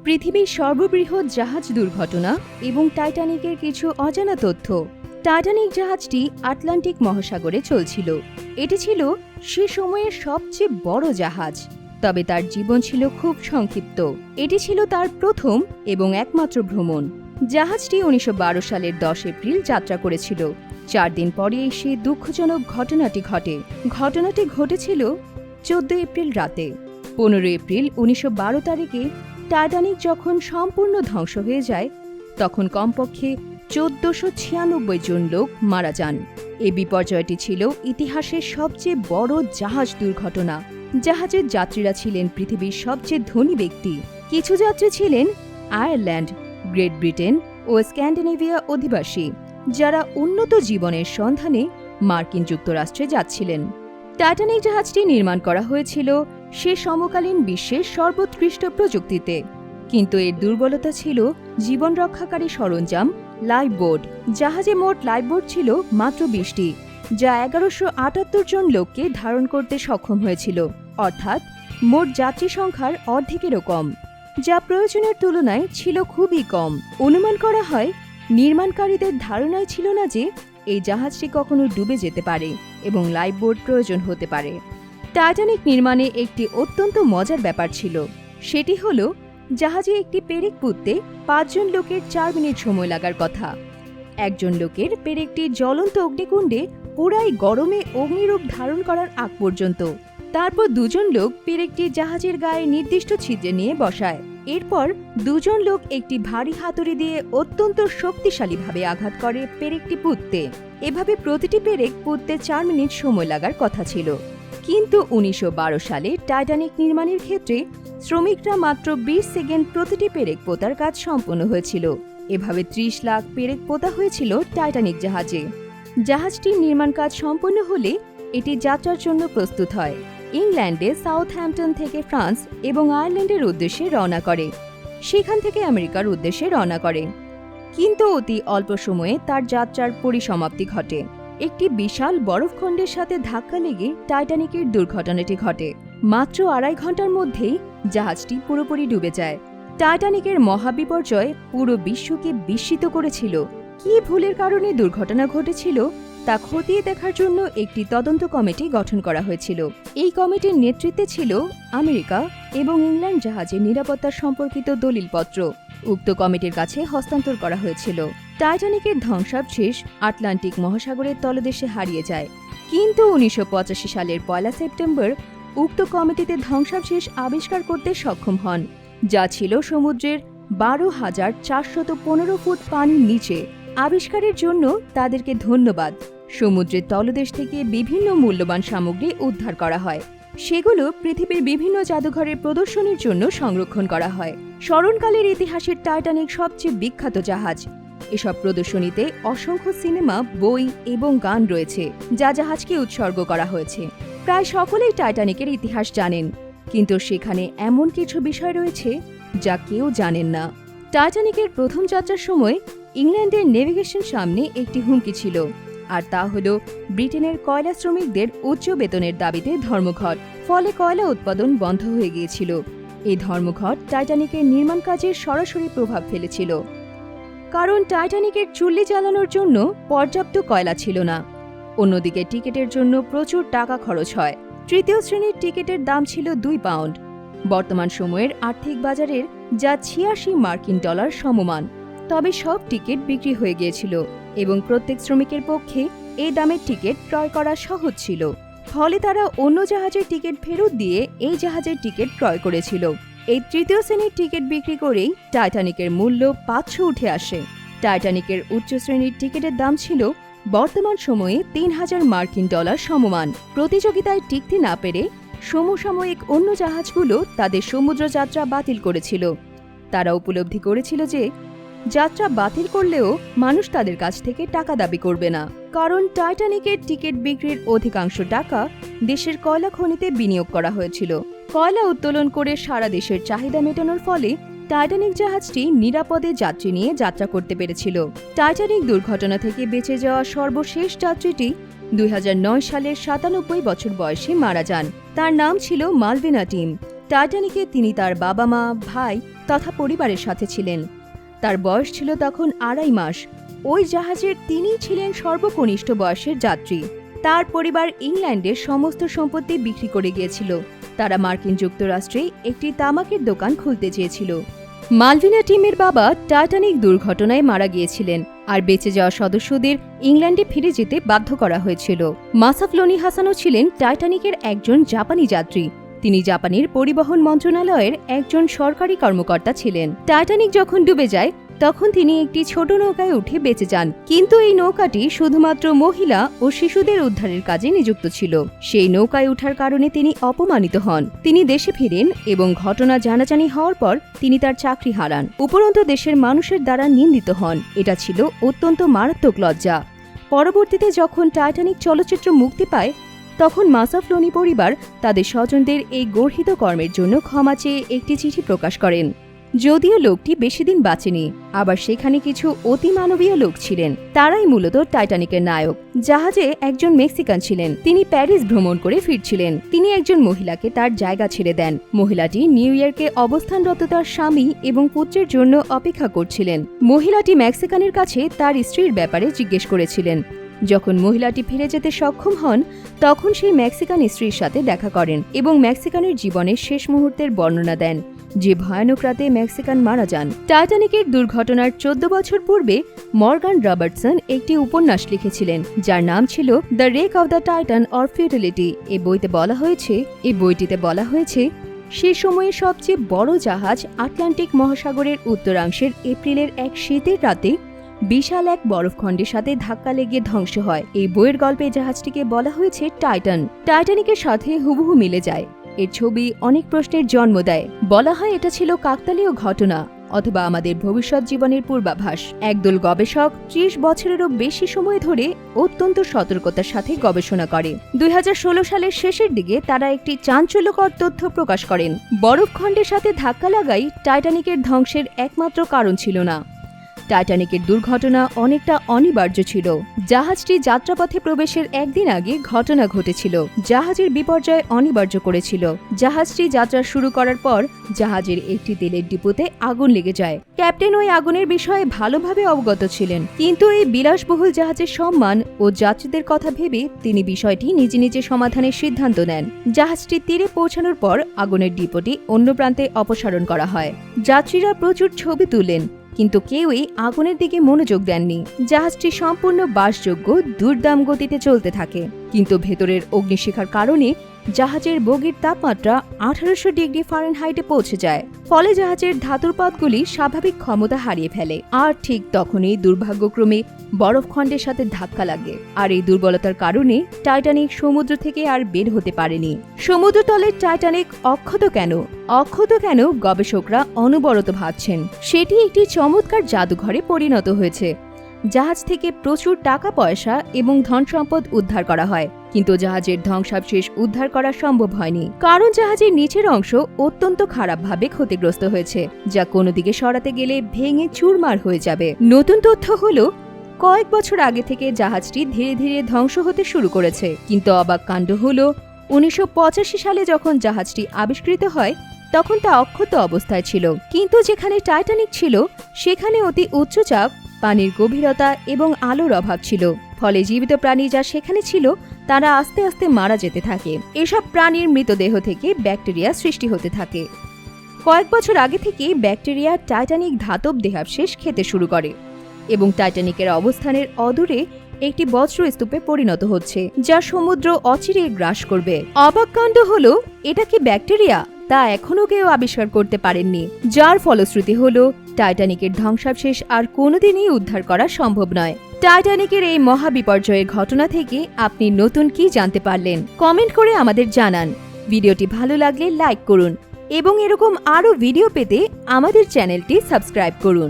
পৃথিবীর সর্ববৃহৎ জাহাজ দুর্ঘটনা এবং টাইটানিকের কিছু অজানা তথ্য। টাইটানিক জাহাজটি আটলান্টিক মহাসাগরে চলছিল। এটি ছিল সে সময়ের সবচেয়ে বড় জাহাজ, তবে তার জীবন ছিল খুব সংক্ষিপ্ত। এটি ছিল তার প্রথম এবং একমাত্র ভ্রমণ। জাহাজটি ১৯১২ সালের ১০ এপ্রিল যাত্রা করেছিল। ৪ দিন পরে সে দুঃখজনক ঘটনাটি ঘটে। ঘটনাটি ঘটেছিল ১৪ এপ্রিল রাতে। ১৫ এপ্রিল ১৯১২ তারিখে টাইটানিক যখন সম্পূর্ণ ধ্বংস হয়ে যায়, তখন কমপক্ষে ১৪৯৬ জন লোক মারা যান। এই বিপর্যয়টি ছিল ইতিহাসের সবচেয়ে বড় জাহাজ দুর্ঘটনা। জাহাজের যাত্রীরা ছিলেন পৃথিবীর সবচেয়ে ধনী ব্যক্তি। কিছু যাত্রী ছিলেন আয়ারল্যান্ড, গ্রেট ব্রিটেন ও স্ক্যান্ডিনেভিয়া অধিবাসী, যারা উন্নত জীবনের সন্ধানে মার্কিন যুক্তরাষ্ট্রে যাচ্ছিলেন। টাইটানিক জাহাজটি নির্মাণ করা হয়েছিল সে সমকালীন বিশ্বের সর্বোৎকৃষ্ট প্রযুক্তিতে, কিন্তু এর দুর্বলতা ছিল জীবন রক্ষাকারী সরঞ্জাম, লাইফবোট। জাহাজে মোট লাইফবোট ছিল মাত্র ২০টি, যা ১১৭৮ জন লোককে ধারণ করতে সক্ষম হয়েছিল, অর্থাৎ মোট যাত্রী সংখ্যার অর্ধেকেরও কম, যা প্রয়োজনের তুলনায় ছিল খুবই কম। অনুমান করা হয় নির্মাণকারীদের ধারণাই ছিল না যে এই জাহাজটি কখনো ডুবে যেতে পারে এবং লাইফবোট প্রয়োজন হতে পারে। টাইটানিক নির্মাণে একটি অত্যন্ত মজার ব্যাপার ছিল। সেটি হল জাহাজে একটি পেরেক পুঁততে ৫ জন লোকের ৪ মিনিট সময় লাগার কথা। একজন লোকের পেরেকটি জ্বলন্ত অগ্নিকুণ্ডে পুরাই গরমে অগ্নিরূপ ধারণ করার আগ পর্যন্ত। তারপর ২ জন লোক পেরেকটি জাহাজের গায়ে নির্দিষ্ট ছিদ্রে নিয়ে বসায়। এরপর ২ জন লোক একটি ভারী হাতুড়ি দিয়ে অত্যন্ত শক্তিশালীভাবে আঘাত করে পেরেকটি পুঁততে। এভাবে প্রতিটি পেরেক পুঁততে ৪ মিনিট সময় লাগার কথা ছিল। কিন্তু ১৯১২ সালে টাইটানিক নির্মাণের ক্ষেত্রে শ্রমিকরা মাত্র ২০ সেকেন্ড প্রতিটি পেরেক পোতার কাজ সম্পন্ন হয়েছিল। এভাবে ৩০ লাখ পেরেক পোতা হয়েছিল টাইটানিক জাহাজে। জাহাজটির নির্মাণ কাজ সম্পন্ন হলে এটি যাত্রার জন্য প্রস্তুত হয়। ইংল্যান্ডে সাউথহ্যাম্পটন থেকে ফ্রান্স এবং আয়ারল্যান্ডের উদ্দেশ্যে রওনা করে, সেখান থেকে আমেরিকার উদ্দেশ্যে রওনা করে। কিন্তু অতি অল্প সময়ে তার যাত্রার পরিসমাপ্তি ঘটে। একটি বিশাল বরফখণ্ডের সাথে ধাক্কা লেগে টাইটানিকের দুর্ঘটনাটি ঘটে। মাত্র ২.৫ ঘন্টার মধ্যেই জাহাজটি পুরোপুরি ডুবে যায়। টাইটানিকের মহাবিপর্যয় পুরো বিশ্বকে বিস্মিত করেছিল। কী ভুলের কারণে দুর্ঘটনা ঘটেছিল তা খতিয়ে দেখার জন্য একটি তদন্ত কমিটি গঠন করা হয়েছিল। এই কমিটির নেতৃত্বে ছিল আমেরিকা এবং ইংল্যান্ড জাহাজের নিরাপত্তা সম্পর্কিত দলিলপত্র। উক্ত কমিটির কাছে হস্তান্তর করা হয়েছিল। টাইটানিকের ধ্বংসাবশেষ আটলান্টিক মহাসাগরের তলদেশে হারিয়ে যায়। কিন্তু ১৯৮৫ সালের ১ সেপ্টেম্বর উক্ত কমিটিতে ধ্বংসাবশেষ আবিষ্কার করতে সক্ষম হন, যা ছিল সমুদ্রের ১২,৪১৫ ফুট পানির নিচে। আবিষ্কারের জন্য তাদেরকে ধন্যবাদ। সমুদ্রের তলদেশ থেকে বিভিন্ন মূল্যবান সামগ্রী উদ্ধার করা হয়। সেগুলো পৃথিবীর বিভিন্ন জাদুঘরের প্রদর্শনীর জন্য সংরক্ষণ করা হয়। স্মরণকালের ইতিহাসের টাইটানিক সবচেয়ে বিখ্যাত জাহাজ। এসব প্রদর্শনীতে অসংখ্য সিনেমা, বই এবং গান রয়েছে, যা জাহাজকে উৎসর্গ করা হয়েছে। প্রায় সকলেই টাইটানিকের ইতিহাস জানেন, কিন্তু সেখানে এমন কিছু বিষয় রয়েছে যা কেউ জানেন না। টাইটানিকের প্রথম যাত্রার সময় ইংল্যান্ডের নেভিগেশন সামনে একটি হুমকি ছিল, আর তা হল ব্রিটেনের কয়লা শ্রমিকদের উচ্চ বেতনের দাবিতে ধর্মঘট। ফলে কয়লা উৎপাদন বন্ধ হয়ে গিয়েছিল। এই ধর্মঘট টাইটানিকের নির্মাণ কাজের সরাসরি প্রভাব ফেলেছিল, কারণ টাইটানিকের চুল্লি জ্বালানোর জন্য পর্যাপ্ত কয়লা ছিল না। অন্যদিকে টিকিটের জন্য প্রচুর টাকা খরচ হয়। তৃতীয় শ্রেণীর টিকিটের দাম ছিল ২ পাউন্ড, বর্তমান সময়ের আর্থিক বাজারের যা ৮৬ মার্কিন ডলার সমমান। তবে সব টিকিট বিক্রি হয়ে গিয়েছিল এবং প্রত্যেক শ্রমিকের পক্ষে এই দামের টিকিট ক্রয় করা সহজ ছিল। ফলে তারা অন্য জাহাজের টিকিট ফেরত দিয়ে এই জাহাজের টিকিট ক্রয় করেছিল। এই তৃতীয় শ্রেণীর টিকিট বিক্রি করেই টাইটানিকের মূল্য ৫০০ উঠে আসে। টাইটানিকের উচ্চ শ্রেণীর টিকিটের দাম ছিল বর্তমান সময়ে ৩,০০০ মার্কিন ডলার সমমান। প্রতিযোগিতায় টিকতে না পেরে সমসাময়িক অন্য জাহাজগুলো তাদের সমুদ্র যাত্রা বাতিল করেছিল। তারা উপলব্ধি করেছিল যে যাত্রা বাতিল করলেও মানুষ তাদের কাছ থেকে টাকা দাবি করবে না, কারণ টাইটানিকের টিকিট বিক্রির অধিকাংশ টাকা দেশের কয়লা খনিতে বিনিয়োগ করা হয়েছিল। কয়লা উত্তোলন করে সারা দেশের চাহিদা মেটানোর ফলে টাইটানিক জাহাজটি নিরাপদে যাত্রী নিয়ে যাত্রা করতে পেরেছিল। টাইটানিক দুর্ঘটনা থেকে বেঁচে যাওয়া সর্বশেষ যাত্রীটি ২০০৯ সালের ৯৭ বছর বয়সে মারা যান। তার নাম ছিল মালভিনা টিম। টাইটানিকে তিনি তার বাবা মা, ভাই, তথা পরিবারের সাথে ছিলেন। তার বয়স ছিল তখন 2.5 মাস। ওই জাহাজের তিনিই ছিলেন সর্বকনিষ্ঠ বয়সের যাত্রী। তার পরিবার ইংল্যান্ডের সমস্ত সম্পত্তি বিক্রি করে গিয়েছিল। তারা মার্কিন যুক্তরাষ্ট্রে একটি তামাকের দোকান খুলতে চেয়েছিল। মালভিনা টিমের বাবা টাইটানিক দুর্ঘটনায় মারা গিয়েছিলেন, আর বেঁচে যাওয়া সদস্যদের ইংল্যান্ডে ফিরে যেতে বাধ্য করা হয়েছিল। মাসাফ লোনি হাসানও ছিলেন টাইটানিকের একজন জাপানি যাত্রী। তিনি জাপানের পরিবহন মন্ত্রণালয়ের একজন সরকারি কর্মকর্তা ছিলেন। টাইটানিক যখন ডুবে যায় তখন তিনি একটি ছোট নৌকায় উঠে বেঁচে যান, কিন্তু এই নৌকাটি শুধুমাত্র মহিলা ও শিশুদের উদ্ধারের কাজে নিযুক্ত ছিল। সেই নৌকায় ওঠার কারণে তিনি অপমানিত হন। তিনি দেশে ফিরেন এবং ঘটনা জানাজানি হওয়ার পর তিনি তার চাকরি হারান। উপরন্তু দেশের মানুষের দ্বারা নিন্দিত হন। এটা ছিল অত্যন্ত মারাত্মক লজ্জা। পরবর্তীতে যখন টাইটানিক চলচ্চিত্র মুক্তি পায় তখন মাসাফ লোনি পরিবার তাদের স্বজনদের এই গর্হিত কর্মের জন্য ক্ষমা চেয়ে একটি চিঠি প্রকাশ করেন। যদিও লোকটি বেশি দিন বাঁচেনি, আবার সেখানে কিছু অতিমানবীয় লোক ছিলেন। তারাই মূলত টাইটানিকের নায়ক। জাহাজে একজন মেক্সিকান ছিলেন। তিনি প্যারিস ভ্রমণ করে ফিরছিলেন। তিনি একজন মহিলাকে তার জায়গা ছেড়ে দেন। মহিলাটি নিউ ইয়র্কে অবস্থানরত তার স্বামী এবং পুত্রের জন্য অপেক্ষা করছিলেন। মহিলাটি মেক্সিকানের কাছে তার স্ত্রীর ব্যাপারে জিজ্ঞেস করেছিলেন। যখন মহিলাটি ফিরে যেতে সক্ষম হন তখন সেই মেক্সিকান স্ত্রীর সাথে দেখা করেন এবং মেক্সিকানের জীবনের শেষ মুহূর্তের বর্ণনা দেন, যে ভয়ানক রাতে মেক্সিকান মারা যান। টাইটানিকের দুর্ঘটনার 14 বছর পূর্বে মর্গান রবার্টসন একটি উপন্যাস লিখেছিলেন, যার নাম ছিল the rake of the Titan or futility. এই বইটিতে বলা হয়েছে সে সময়ে সবচেয়ে বড় জাহাজ আটলান্টিক মহাসাগরের উত্তরাংশের এপ্রিলের এক শীতের রাতে বিশাল এক বরফখণ্ডের সাথে ধাক্কা লেগে ধ্বংস হয়। এই বইয়ের গল্পে জাহাজটিকে বলা হয়েছে টাইটান। টাইটানিকের সাথে হুবহু মিলে যায়। এর ছবি অনেক প্রশ্নের জন্ম দেয়। বলা হয় এটা ছিল কাকতালীয় ঘটনা অথবা আমাদের ভবিষ্যৎ জীবনের পূর্বাভাস। একদল গবেষক 30 বছরেরও বেশি সময় ধরে অত্যন্ত সতর্কতার সাথে গবেষণা করে। 2016 সালের শেষের দিকে তারা একটি চাঞ্চল্যকর তথ্য প্রকাশ করেন। বরফখণ্ডের সাথে ধাক্কা লাগাই টাইটানিকের ধ্বংসের একমাত্র কারণ ছিল না। টাইটানিকের দুর্ঘটনা অনেকটা অনিবার্য ছিল। জাহাজটি যাত্রাপথে প্রবেশের একদিন আগে ঘটনা ঘটেছিল। জাহাজের বিপর্যয় অনিবার্য করেছিল। জাহাজটি যাত্রা শুরু করার পর জাহাজের একটি তেলের ডিপোতে আগুন লেগে যায়। ক্যাপ্টেন ওই আগুনের বিষয়ে ভালোভাবে অবগত ছিলেন, কিন্তু এই বিলাসবহুল জাহাজের সম্মান ও যাত্রীদের কথা ভেবে তিনি বিষয়টি নিজে নিজে সমাধানের সিদ্ধান্ত নেন। জাহাজটি তীরে পৌঁছানোর পর আগুনের ডিপোটি অন্য প্রান্তে অপসারণ করা হয়। যাত্রীরা প্রচুর ছবি তুলেন, কিন্তু কেউই আগুনের দিকে মনোযোগ দেননি। জাহাজটি সম্পূর্ণ বাসযোগ্য দুর্দাম গতিতে চলতে থাকে, কিন্তু ভেতরের অগ্নিশিখার কারণে জাহাজের বগির তাপমাত্রা 1800 ডিগ্রি ফারেনহাইটে পৌঁছে যায়। ফলে জাহাজের ধাতুর পাতগুলি স্বাভাবিক ক্ষমতা হারিয়ে ফেলে। আর ঠিক তখনই দুর্ভাগ্যক্রমে বরফখণ্ডের সাথে ধাক্কা লাগে। আর এই দুর্বলতার কারণে টাইটানিক সমুদ্র থেকে আর বের হতে পারেনি। সমুদ্রতলের টাইটানিক অক্ষত কেন গবেষকরা অনবরত ভাবছেন। সেটি একটি চমৎকার জাদুঘরে পরিণত হয়েছে। জাহাজ থেকে প্রচুর টাকা পয়সা এবং ধন সম্পদ উদ্ধার করা হয়, কিন্তু জাহাজের ধ্বংসাবশেষ উদ্ধার করা সম্ভব হয়নি, কারণ জাহাজের নিচের অংশ অত্যন্ত খারাপভাবে ক্ষতিগ্রস্ত হয়েছে, যা কোনো দিকে সরাতে গেলে ভেঙে চুরমার হয়ে যাবে। নতুন তথ্য হলো কয়েক বছর আগে থেকে জাহাজটি ধীরে ধীরে ধ্বংস হতে শুরু করেছে। কিন্তু অবাক কাণ্ড হলো 1985 সালে যখন জাহাজটি আবিষ্কৃত হয় তখন তা অক্ষত অবস্থায় ছিল, কিন্তু যেখানে টাইটানিক ছিল সেখানে অতি উচ্চচাপ, পানির গভীরতা এবং আলোর অভাব ছিল। ফলে জীবিত প্রাণী যা সেখানে ছিল তারা আস্তে আস্তে মারা যেতে থাকে। এসব প্রাণীর মৃতদেহ থেকে ব্যাকটেরিয়া সৃষ্টি হতে থাকে। কয়েক বছর আগে থেকে ব্যাকটেরিয়া টাইটানিক ধাতব দেহাবশেষ খেতে শুরু করে এবং টাইটানিকের অবস্থানের অদূরে একটি বজ্রস্তূপে পরিণত হচ্ছে, যা সমুদ্র অচিরে গ্রাস করবে। অবাক কাণ্ড হলো এটা কি ব্যাকটেরিয়া তা এখনো কেউ আবিষ্কার করতে পারেননি, যার ফলশ্রুতি হলো টাইটানিকের ধ্বংসাবশেষ আর কোনোদিনই উদ্ধার করা সম্ভব নয়। টাইটানিকের এই মহাবিপর্যয়ের ঘটনা থেকে আপনি নতুন কি জানতে পারলেন কমেন্ট করে আমাদের জানান। ভিডিওটি ভালো লাগলে লাইক করুন এবং এরকম আরও ভিডিও পেতে আমাদের চ্যানেলটি সাবস্ক্রাইব করুন।